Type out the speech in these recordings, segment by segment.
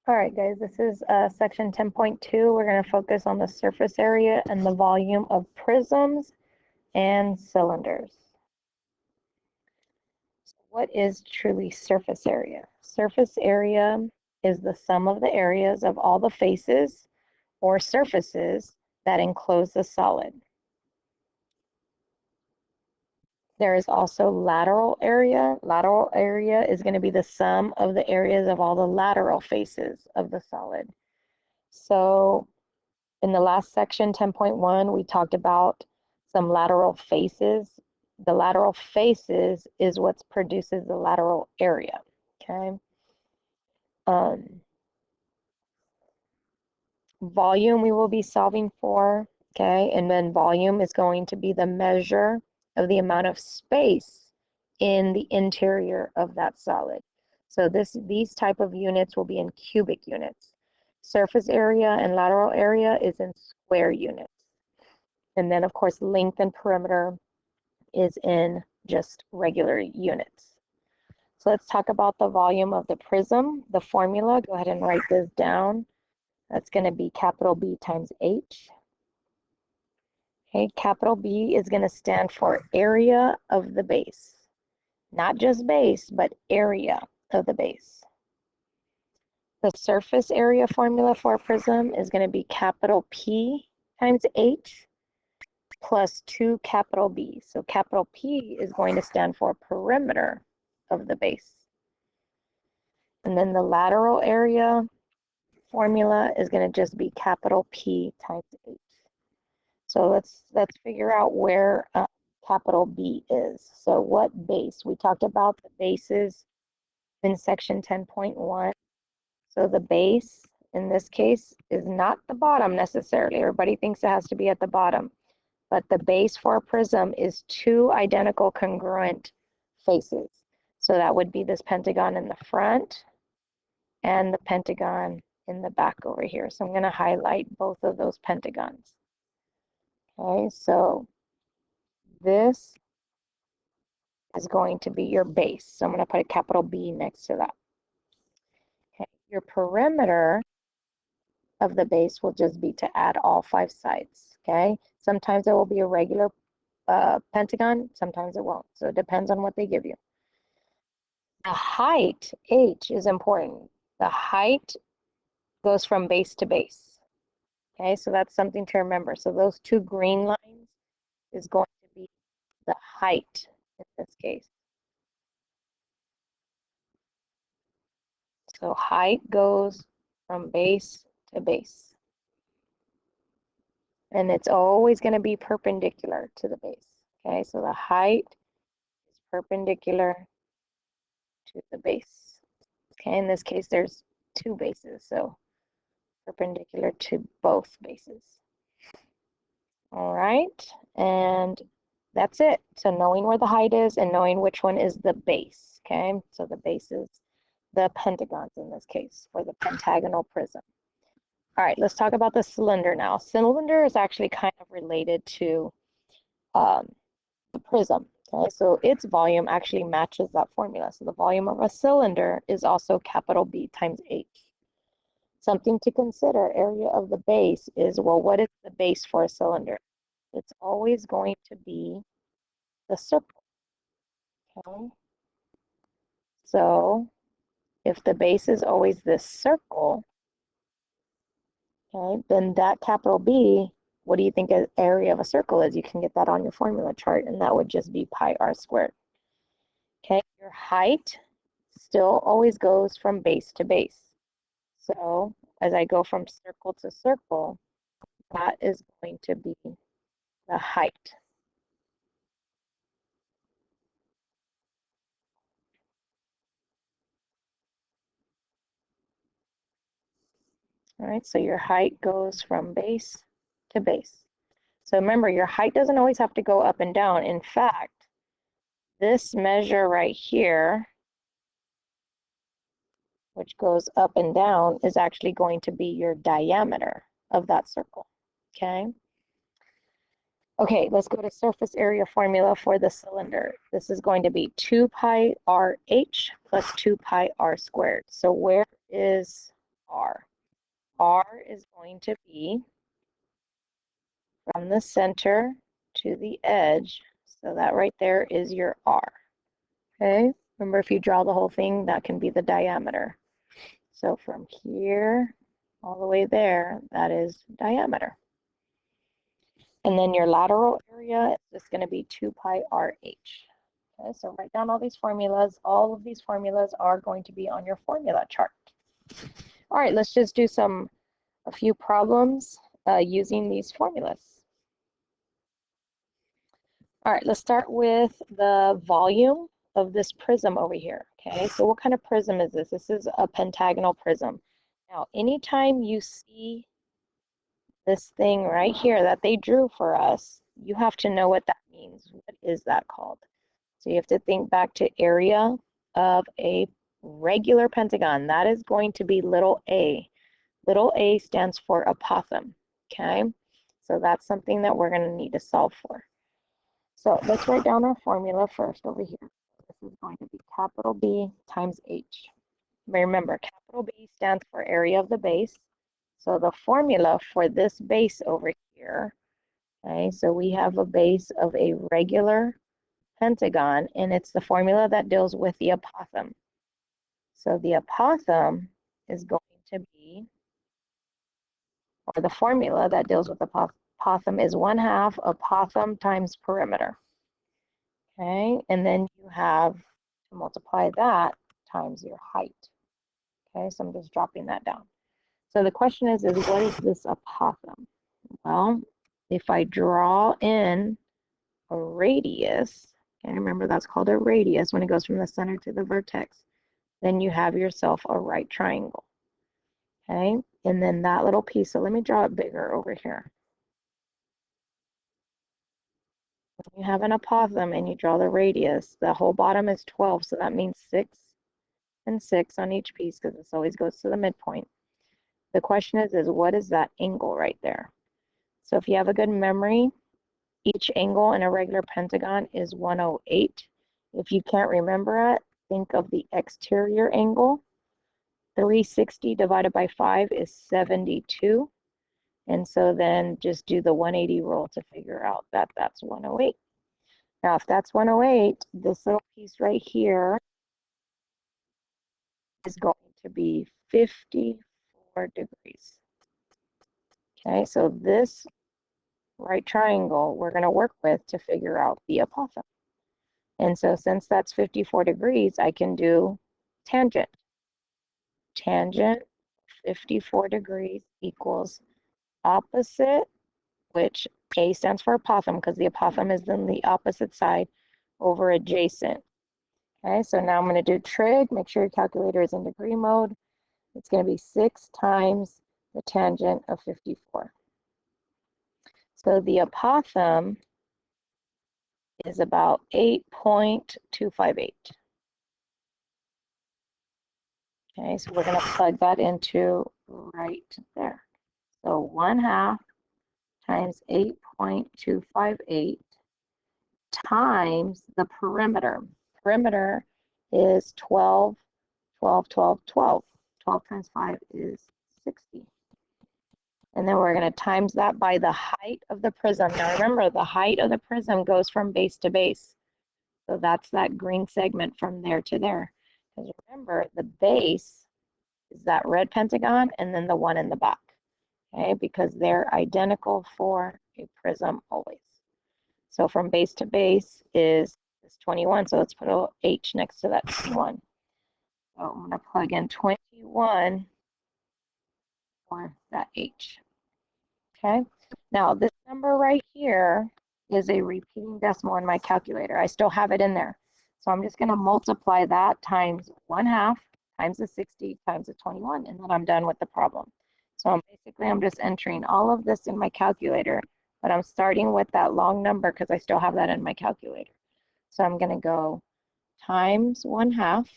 All right, guys, this is section 10.2. We're going to focus on the surface area and the volume of prisms and cylinders. So what is truly surface area? Surface area is the sum of the areas of all the faces or surfaces that enclose the solid. There is also lateral area. Lateral area is going to be the sum of the areas of all the lateral faces of the solid. So in the last section, 10.1, we talked about some lateral faces. The lateral faces is what produces the lateral area, okay? Volume we will be solving for, okay? And then volume is going to be the measure of the amount of space in the interior of that solid. So these type of units will be in cubic units. Surface area and lateral area is in square units. And then, of course, length and perimeter is in just regular units. So let's talk about the volume of the prism. The formula, go ahead and write this down. That's going to be capital B times H. Okay, capital B is going to stand for area of the base. Not just base, but area of the base. The surface area formula for a prism is going to be capital P times H plus 2 capital B. So capital P is going to stand for perimeter of the base. And then the lateral area formula is going to just be capital P times H. So let's figure out where capital B is. So what base? We talked about the bases in section 10.1. So the base in this case is not the bottom necessarily. Everybody thinks it has to be at the bottom. But the base for a prism is two identical congruent faces. So that would be this pentagon in the front and the pentagon in the back over here. So I'm going to highlight both of those pentagons. Okay, so this is going to be your base. So I'm going to put a capital B next to that. Okay, your perimeter of the base will just be to add all 5 sides. Okay, sometimes it will be a regular pentagon, sometimes it won't. So it depends on what they give you. The height, H, is important. The height goes from base to base. Okay, so that's something to remember. So those 2 green lines is going to be the height in this case. So height goes from base to base. And it's always going to be perpendicular to the base. Okay, so the height is perpendicular to the base. Okay, in this case, there's 2 bases, so perpendicular to both bases. All right, and that's it. So knowing where the height is and knowing which one is the base. Okay, so the base is the pentagons in this case for the pentagonal prism. All right, let's talk about the cylinder now. Cylinder is actually kind of related to the prism. Okay, so its volume actually matches that formula. So the volume of a cylinder is also capital B times H. Something to consider, area of the base is, well, what is the base for a cylinder? It's always going to be the circle. Okay, so if the base is always this circle, okay, then that capital B, what do you think an area of a circle is? You can get that on your formula chart, and that would just be pi r squared. Okay, your height still always goes from base to base. So as I go from circle to circle, that is going to be the height. All right, so your height goes from base to base. So remember, your height doesn't always have to go up and down. In fact, this measure right here, which goes up and down, is actually going to be your diameter of that circle, okay? Okay, let's go to surface area formula for the cylinder. This is going to be 2 pi RH plus 2 pi r squared. So where is R. R is going to be from the center to the edge. So that right there is your R. Okay, remember if you draw the whole thing, that can be the diameter. So from here all the way there, that is diameter. And then your lateral area is just going to be 2 pi RH. Okay, so write down all these formulas. All of these formulas are going to be on your formula chart. All right, let's just do a few problems using these formulas. All right, let's start with the volume of this prism over here. Okay, so what kind of prism is this? This is a pentagonal prism. Now, anytime you see this thing right here that they drew for us, you have to know what that means. What is that called? So you have to think back to area of a regular pentagon. That is going to be little a. Little a stands for apothem, okay? So that's something that we're going to need to solve for. So let's write down our formula first over here. This is going to be capital B times H. Remember, capital B stands for area of the base. So the formula for this base over here, okay, so we have a base of a regular pentagon, and it's the formula that deals with the apothem. So the apothem is going to be, or the formula that deals with the apothem is 1/2 apothem times perimeter. Okay, and then you have to multiply that times your height. Okay, so I'm just dropping that down. So the question is what is this apothem? Well, if I draw in a radius, and remember that's called a radius when it goes from the center to the vertex, then you have yourself a right triangle. Okay, and then that little piece, so let me draw it bigger over here. When you have an apothem and you draw the radius, the whole bottom is 12, so that means 6 and 6 on each piece because this always goes to the midpoint. The question is what is that angle right there? So if you have a good memory, each angle in a regular pentagon is 108. If you can't remember it, think of the exterior angle. 360 divided by 5 is 72. And so then just do the 180 rule to figure out that that's 108. Now, if that's 108, this little piece right here is going to be 54 degrees. Okay, so this right triangle we're going to work with to figure out the apothem. And so since that's 54 degrees, I can do tangent. Tangent 54 degrees equals opposite, which A stands for apothem because the apothem is in the opposite side, over adjacent. Okay, so now I'm going to do trig. Make sure your calculator is in degree mode. It's going to be 6 times the tangent of 54. So the apothem is about 8.258. Okay, so we're going to plug that into right there. So 1/2 times 8.258 times the perimeter. Perimeter is 12, 12, 12, 12. 12 times 5 is 60. And then we're going to times that by the height of the prism. Now remember, the height of the prism goes from base to base. So that's that green segment from there to there. Because remember, the base is that red pentagon and then the one in the back. Okay, because they're identical for a prism always. So from base to base is 21. So let's put a H next to that 21. So I'm going to plug in 21 for that H. Okay, now this number right here is a repeating decimal in my calculator. I still have it in there. So I'm just going to multiply that times 1/2 times the 60 times the 21, and then I'm done with the problem. So I'm just entering all of this in my calculator, but I'm starting with that long number because I still have that in my calculator. So I'm going to go times 1/2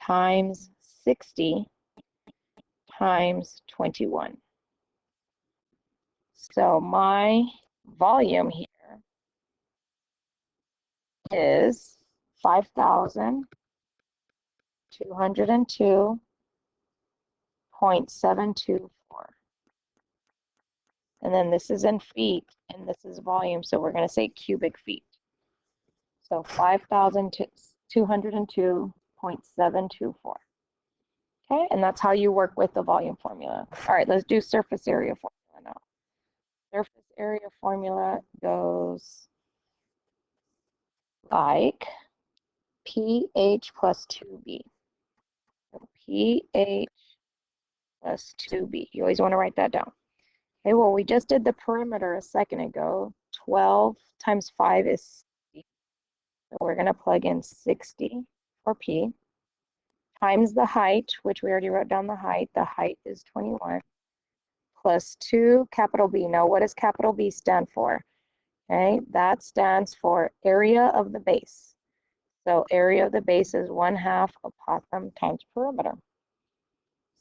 times 60 times 21. So my volume here is 5,202 0.724. And then this is in feet, and this is volume, so we're going to say cubic feet. So 5,202.724. Okay, and that's how you work with the volume formula. All right, let's do surface area formula now. Surface area formula goes like pH plus 2B. So pH plus 2B. You always want to write that down. Okay, well, we just did the perimeter a second ago. 12 times 5 is 60. So we're going to plug in 60 for P times the height, which we already wrote down the height. The height is 21 plus 2 capital B. Now, what does capital B stand for? Okay, that stands for area of the base. So area of the base is 1/2 apothem times perimeter.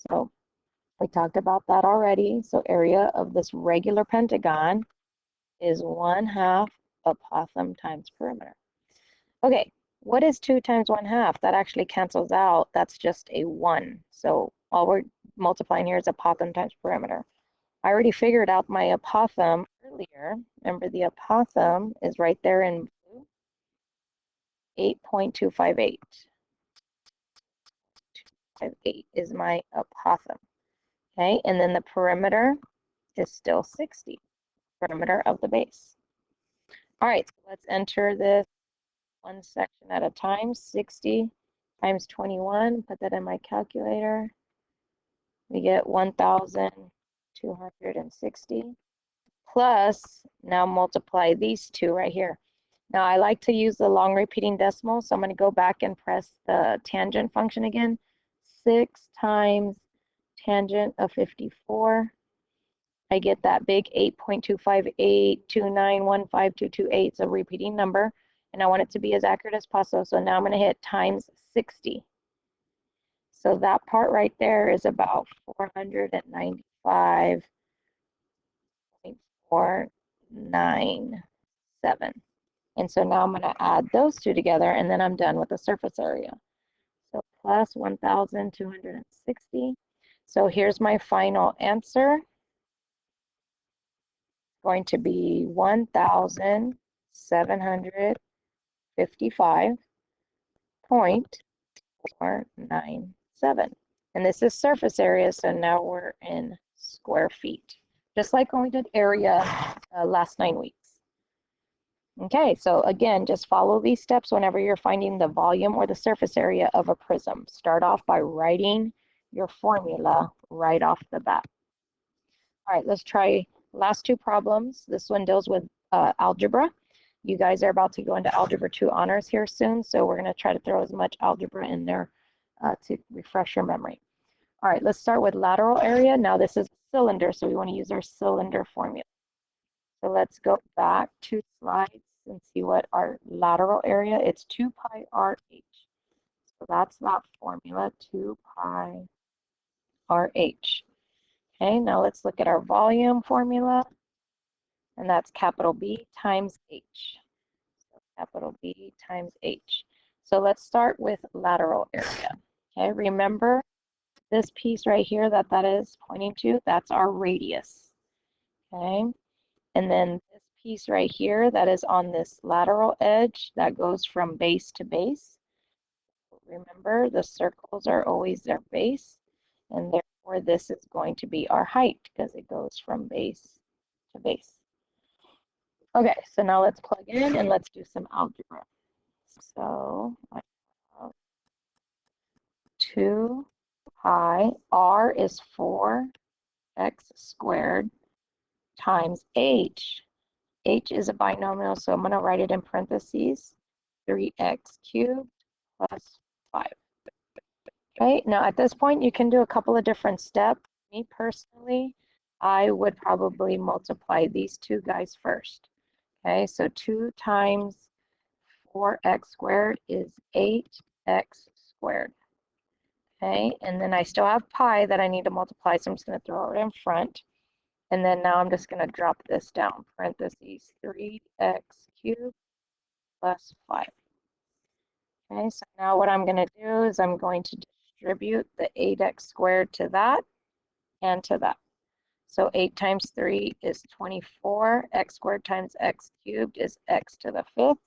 So we talked about that already. So area of this regular pentagon is 1/2 apothem times perimeter. Okay, what is 2 times 1/2? That actually cancels out. That's just a 1. So all we're multiplying here is apothem times perimeter. I already figured out my apothem earlier. Remember, the apothem is right there in blue, 8.258. 258 is my apothem. Okay, and then the perimeter is still 60, perimeter of the base. All right, so let's enter this one section at a time. 60 times 21, put that in my calculator. We get 1,260 plus, now multiply these two right here. Now I like to use the long repeating decimal, so I'm going to go back and press the tangent function again. 6 times tangent of 54. I get that big 8.25829152228. It's a repeating number, and I want it to be as accurate as possible. So now I'm going to hit times 60. So that part right there is about 495.497. And so now I'm going to add those two together, and then I'm done with the surface area. So plus 1,260. So here's my final answer. Going to be 1,755.497. And this is surface area, so now we're in square feet, just like when we did area last 9 weeks. Okay, so again, just follow these steps whenever you're finding the volume or the surface area of a prism. Start off by writing your formula right off the bat. All right, let's try last 2 problems. This one deals with algebra. You guys are about to go into Algebra 2 honors here soon, so we're going to try to throw as much algebra in there to refresh your memory. All right, let's start with lateral area. Now this is a cylinder, so we want to use our cylinder formula. So let's go back 2 slides and see what our lateral area, it's 2 pi RH. So that's that formula, 2 pi RH. Okay, now let's look at our volume formula, and that's capital B times H. So capital B times H. So let's start with lateral area. Okay, remember this piece right here that is pointing to, that's our radius. Okay, and then this piece right here that is on this lateral edge that goes from base to base. Remember, the circles are always their base, and therefore this is going to be our height because it goes from base to base. Okay, so now let's plug in and let's do some algebra. So I have 2 pi, r is 4x squared times h. H is a binomial, so I'm going to write it in parentheses, 3x cubed plus 5. Okay, now at this point, you can do a couple of different steps. Me personally, I would probably multiply these two guys first. Okay, so 2 times 4x squared is 8x squared. Okay, and then I still have pi that I need to multiply, so I'm just going to throw it in front. And then now I'm just going to drop this down, parentheses, 3x cubed plus 5. Okay, so now what I'm going to do is I'm going to distribute the 8x squared to that. and to that. So 8 times 3 is 24. X squared times x cubed is x to the 5th.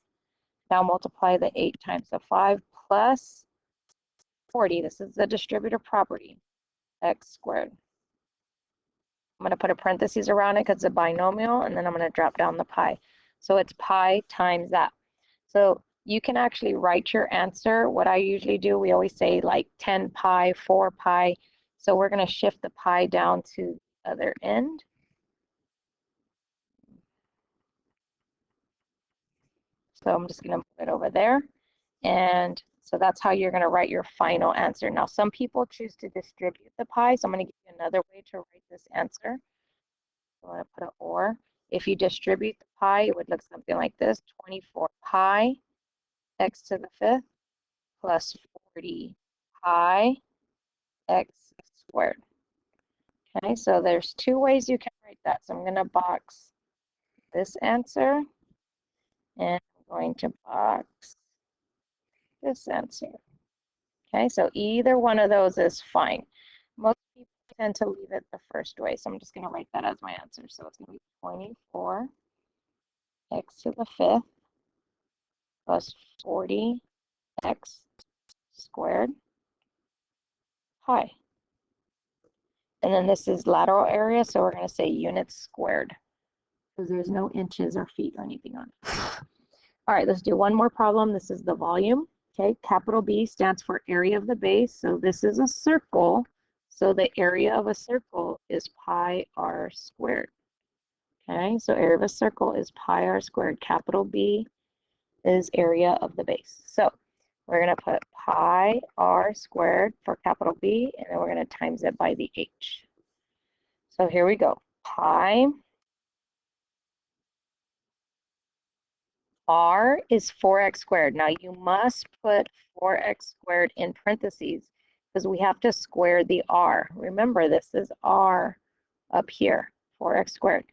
Now multiply the 8 times the 5 plus 40. This is the distributive property, x squared. I'm going to put a parentheses around it because it's a binomial, and then I'm going to drop down the pi. So it's pi times that. So you can actually write your answer. What I usually do, we always say like 10 pi, 4 pi. So we're going to shift the pi down to the other end. So I'm just going to move it over there. And so that's how you're going to write your final answer. Now, some people choose to distribute the pi. So I'm going to give you another way to write this answer. So I'm going to put an or. If you distribute the pi, it would look something like this. 24 pi x to the 5th plus 40 pi x squared. Okay, so there's two ways you can write that. So I'm going to box this answer, and I'm going to box this answer. Okay, so either one of those is fine. Most people tend to leave it the first way, so I'm just going to write that as my answer. So it's going to be 24 x to the 5th plus 40 x squared pi. And then this is lateral area, so we're going to say units squared because there's no inches or feet or anything on it. All right, let's do one more problem. This is the volume. Okay, capital B stands for area of the base. So this is a circle. So the area of a circle is pi r squared. Okay, so area of a circle is pi r squared. Capital B is area of the base. So we're going to put pi r squared for capital B, and then we're going to times it by the h. So here we go. Pi r is 4x squared. Now you must put 4x squared in parentheses because we have to square the r. Remember, this is r up here, 4x squared.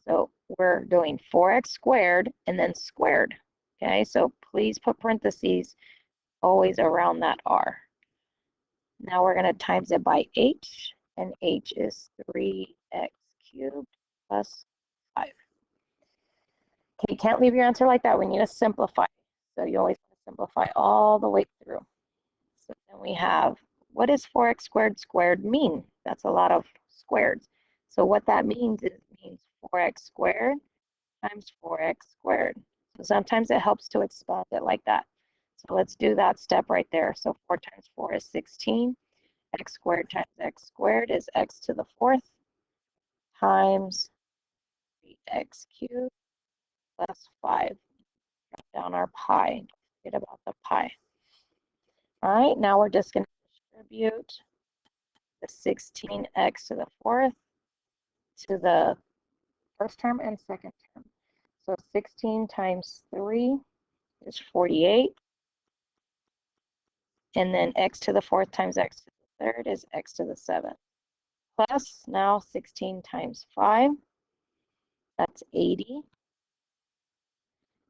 So we're doing 4x squared and then squared. Okay, so please put parentheses always around that r. Now we're going to times it by h, and h is 3x cubed plus 5. Okay, you can't leave your answer like that. We need to simplify. So you always want to simplify all the way through. So then we have, what does 4x squared squared mean? That's a lot of squareds. So what that means is it means 4x squared times 4x squared. So sometimes it helps to expand it like that. So let's do that step right there. So 4 times 4 is 16. X squared times x squared is x to the 4th times 3x cubed plus 5. Drop down our pi. Don't forget about the pi. All right, now we're just going to distribute the 16x to the 4th to the first term and second term. So 16 times 3 is 48. And then x to the 4th times x to the 3rd is x to the 7th. Plus now 16 times 5, that's 80.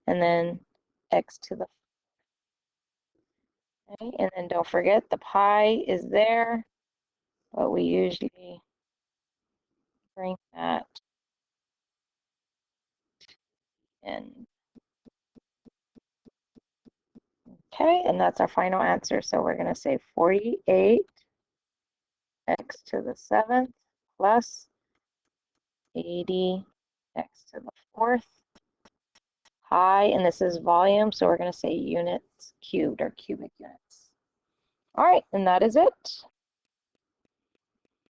And then x to the 4th. Okay, and then don't forget the pi is there, but we usually bring that in. Okay, and that's our final answer. So we're going to say 48 x to the 7th plus 80 x to the 4th pi, and this is volume, so we're going to say units cubed or cubic units. All right, and that is it.